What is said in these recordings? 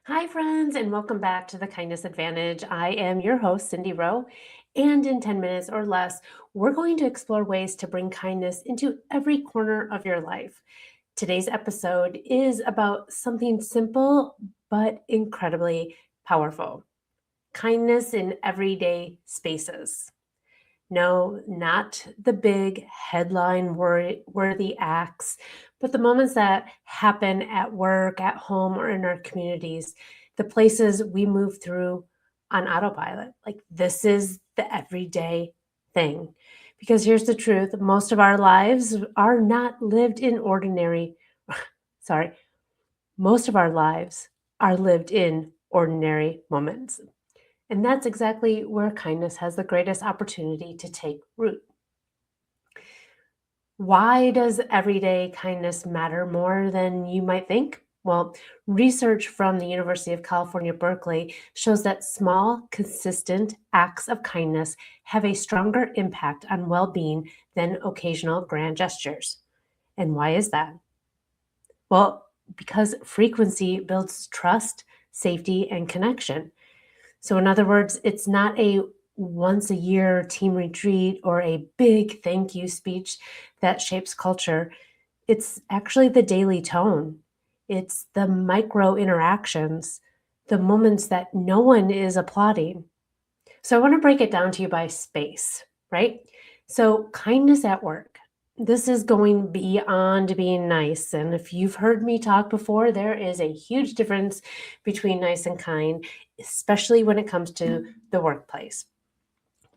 Hi, friends, and welcome back to the Kindness Advantage. I am your host, Cindy Rowe, and in 10 minutes or less, we're going to explore ways to bring kindness into every corner of your life. Today's episode is about something simple but incredibly powerful: kindness in everyday spaces. No, not the big headline worthy acts, but the moments that happen at work, at home, or in our communities, the places we move through on autopilot. Like, this is the everyday thing. Because here's the truth: most of our lives are not lived in ordinary, sorry, most of our lives are lived in ordinary moments. And that's exactly where kindness has the greatest opportunity to take root. Why does everyday kindness matter more than you might think? Well, research from the University of California, Berkeley shows that small, consistent acts of kindness have a stronger impact on well being than occasional grand gestures. And why is that? Well, because frequency builds trust, safety, and connection. So, in other words, it's not a once a year team retreat or a big thank you speech that shapes culture. It's actually the daily tone, it's the micro interactions, the moments that no one is applauding. So, I want to break it down to you by space, right? So, kindness at work. This is going beyond being nice. And if you've heard me talk before, there is a huge difference between nice and kind, especially when it comes to the workplace.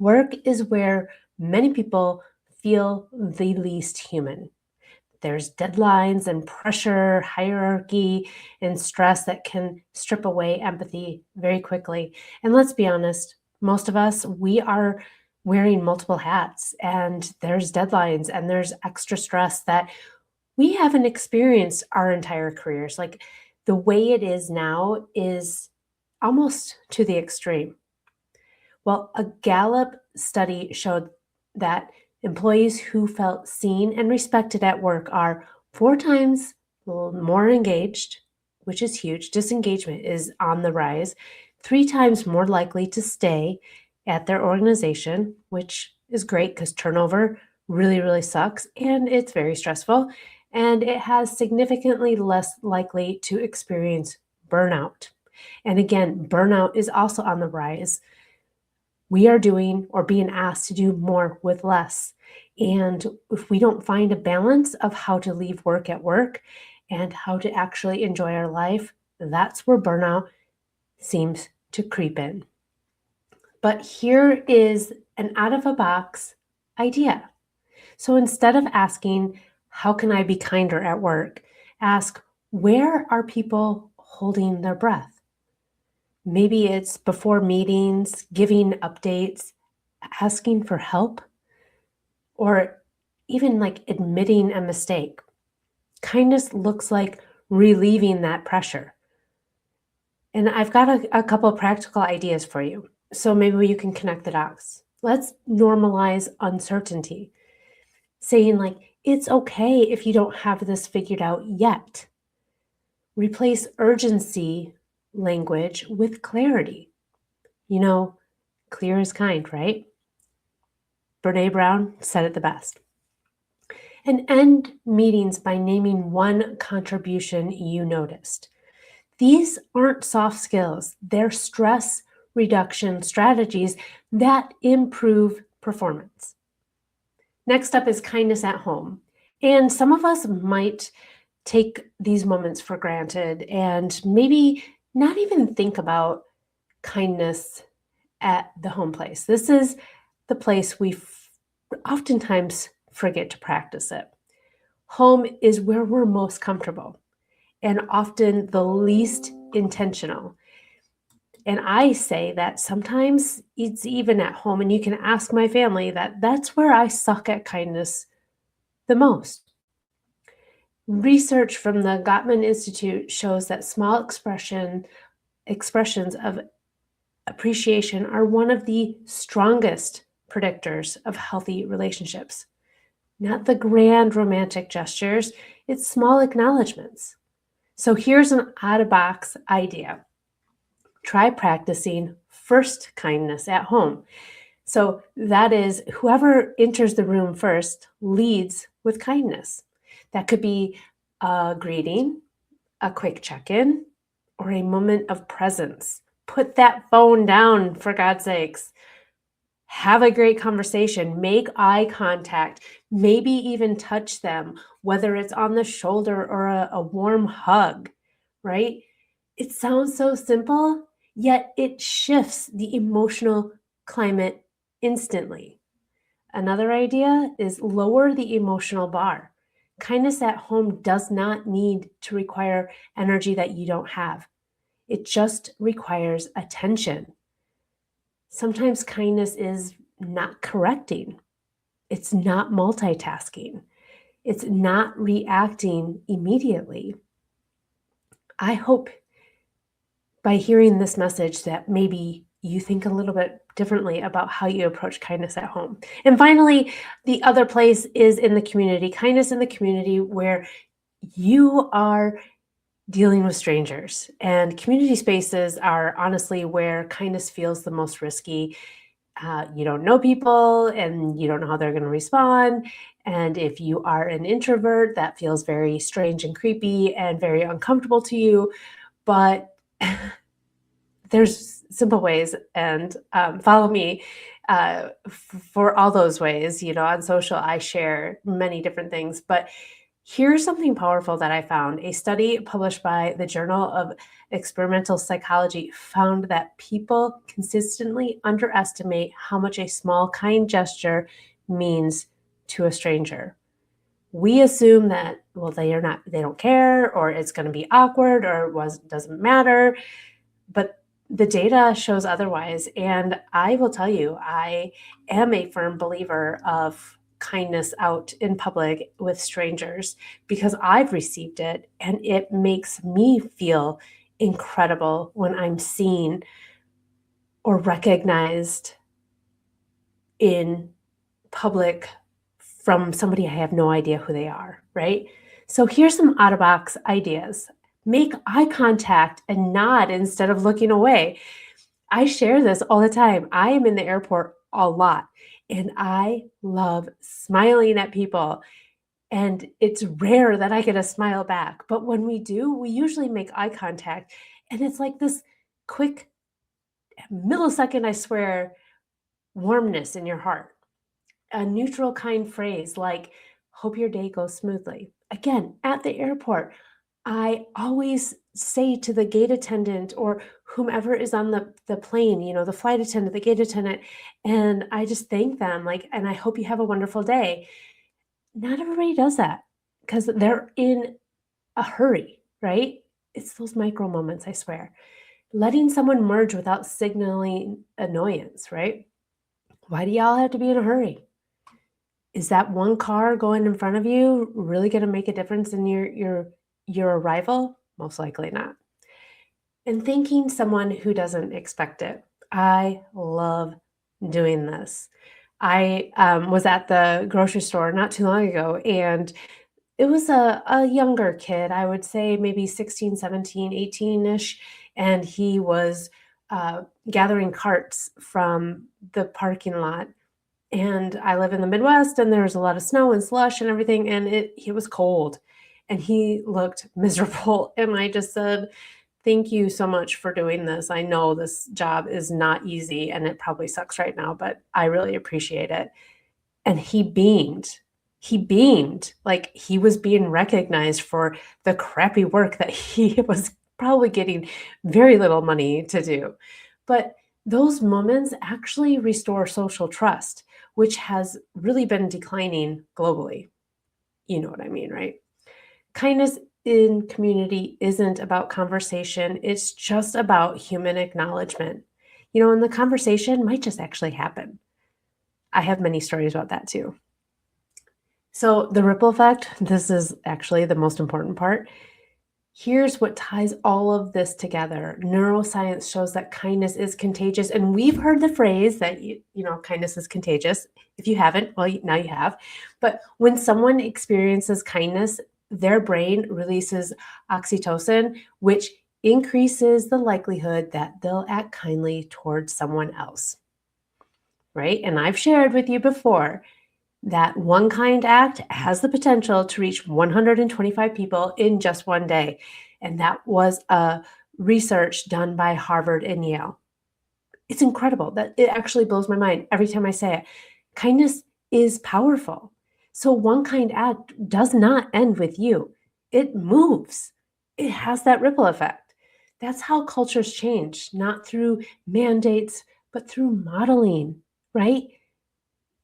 Work is where many people feel the least human. There's deadlines and pressure, hierarchy, and stress that can strip away empathy very quickly. And let's be honest, most of us, we are wearing multiple hats, and there's deadlines and there's extra stress that we haven't experienced our entire careers. Like, the way it is now is almost to the extreme. Well, a Gallup study showed that employees who felt seen and respected at work are 4 times more engaged, which is huge. Disengagement is on the rise, 3 times more likely to stay at their organization, which is great because turnover really, really sucks and it's very stressful. And it has significantly less likely to experience burnout. And again, burnout is also on the rise. We are doing or being asked to do more with less. And if we don't find a balance of how to leave work at work and how to actually enjoy our life, that's where burnout seems to creep in. But here is an out of a box idea. So instead of asking, how can I be kinder at work? Ask, where are people holding their breath? Maybe it's before meetings, giving updates, asking for help, or even like admitting a mistake. Kindness looks like relieving that pressure. And I've got a couple of practical ideas for you. So maybe you can connect the dots. Let's normalize uncertainty, saying, like, it's okay if you don't have this figured out yet. Replace urgency language with clarity. You know, clear is kind, right? Brene Brown said it the best. And end meetings by naming one contribution you noticed. These aren't soft skills, they're stress reduction strategies that improve performance. Next up is kindness at home. And some of us might take these moments for granted and maybe not even think about kindness at the home place. This is the place we oftentimes forget to practice it. Home is where we're most comfortable and often the least intentional. And I say that sometimes it's even at home, and you can ask my family that that's where I suck at kindness the most. Research from the Gottman Institute shows that small expressions of appreciation are one of the strongest predictors of healthy relationships. Not the grand romantic gestures, it's small acknowledgments. So here's an out of box idea. try practicing first kindness at home. So that is whoever enters the room first leads with kindness. That could be a greeting, a quick check-in, or a moment of presence. Put that phone down, for God's sakes. Have a great conversation, make eye contact, maybe even touch them, whether it's on the shoulder or a warm hug, right? It sounds so simple, yet it shifts the emotional climate instantly. Another idea is lower the emotional bar. Kindness at home does not need to require energy that you don't have. It just requires attention. Sometimes kindness is not correcting. It's not multitasking. It's not reacting immediately. I hope by hearing this message that maybe you think a little bit differently about how you approach kindness at home. And finally, the other place is in the community, kindness in the community where you are dealing with strangers. And community spaces are honestly where kindness feels the most risky. You don't know people and you don't know how they're going to respond. And if you are an introvert, that feels very strange and creepy and very uncomfortable to you. But there's simple ways, and follow me for all those ways. On social, I share many different things, but here's something powerful that I found. A study published by the Journal of Experimental Psychology found that people consistently underestimate how much a small, kind gesture means to a stranger. We assume that, well, they don't care, or it's going to be awkward, or doesn't matter. But the data shows otherwise. And I will tell you, I am a firm believer of kindness out in public with strangers because I've received it and it makes me feel incredible when I'm seen or recognized in public from somebody I have no idea who they are, right? So here's some out-of-box ideas. Make eye contact and nod instead of looking away. I share this all the time. I am in the airport a lot and I love smiling at people. And it's rare that I get a smile back. But when we do, we usually make eye contact. And it's like this quick millisecond, I swear, warmness in your heart. A neutral, kind phrase like, hope your day goes smoothly. Again, at the airport, I always say to the gate attendant or whomever is on the plane, the flight attendant, the gate attendant, and I just thank them, and I hope you have a wonderful day. Not everybody does that because they're in a hurry, right? It's those micro moments, I swear. Letting someone merge without signaling annoyance, right? Why do y'all have to be in a hurry? Is that one car going in front of you really going to make a difference in your arrival? Most likely not. And thanking someone who doesn't expect it. I love doing this. I was at the grocery store not too long ago, and it was a younger kid, I would say maybe 16, 17, 18-ish, and he was gathering carts from the parking lot. And I live in the Midwest, and there was a lot of snow and slush and everything, and it was cold, and he looked miserable. And I just said, thank you so much for doing this. I know this job is not easy, and it probably sucks right now, but I really appreciate it. And he beamed. He beamed like he was being recognized for the crappy work that he was probably getting very little money to do. But those moments actually restore social trust, which has really been declining globally. You know what I mean, right? Kindness in community isn't about conversation. It's just about human acknowledgement. And the conversation might just actually happen. I have many stories about that too. So the ripple effect, this is actually the most important part. Here's what ties all of this together. Neuroscience shows that kindness is contagious. And we've heard the phrase that, kindness is contagious. If you haven't, well, now you have. But when someone experiences kindness, their brain releases oxytocin, which increases the likelihood that they'll act kindly towards someone else, right? And I've shared with you before that one kind act has the potential to reach 125 people in just one day. And that was a research done by Harvard and Yale. It's incredible. That it actually blows my mind every time I say it. Kindness is powerful. So one kind act does not end with you. It moves. It has that ripple effect. That's how cultures change, not through mandates, but through modeling, right?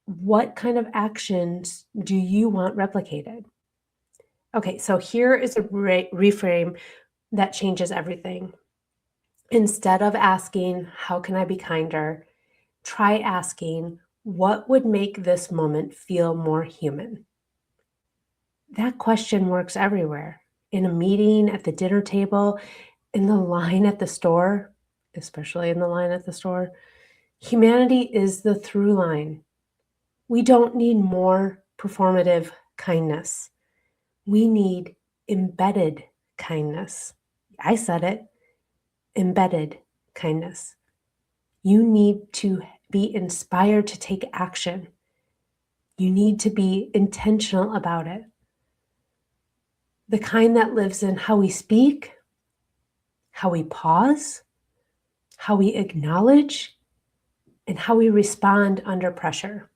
What kind of actions do you want replicated? Okay, so here is a reframe that changes everything. Instead of asking, how can I be kinder? Try asking, what would make this moment feel more human? That question works everywhere. In a meeting, at the dinner table, in the line at the store, especially in the line at the store. Humanity is the through line. We don't need more performative kindness. We need embedded kindness. I said it, embedded kindness. You need to be inspired to take action. You need to be intentional about it. The kind that lives in how we speak, how we pause, how we acknowledge, and how we respond under pressure.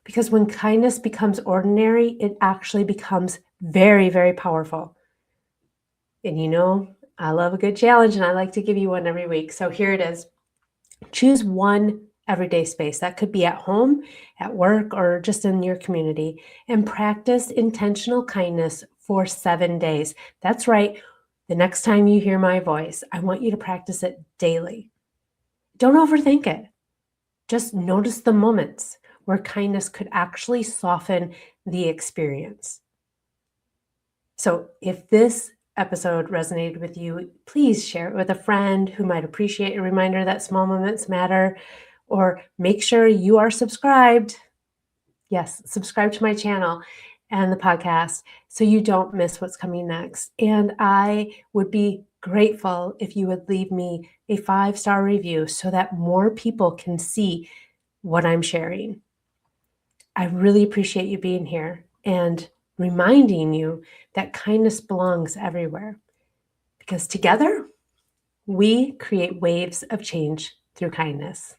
Because when kindness becomes ordinary, it actually becomes very, very powerful. And you know, I love a good challenge and I like to give you one every week. So here it is. Choose one everyday space. That could be at home, at work, or just in your community, and practice intentional kindness for 7 days. That's right. The next time you hear my voice, I want you to practice it daily. Don't overthink it. Just notice the moments where kindness could actually soften the experience. So if this episode resonated with you, please share it with a friend who might appreciate a reminder that small moments matter, or make sure you are subscribed. Yes, subscribe to my channel and the podcast so you don't miss what's coming next. And I would be grateful if you would leave me a 5-star review so that more people can see what I'm sharing. I really appreciate you being here and reminding you that kindness belongs everywhere, because together we create waves of change through kindness.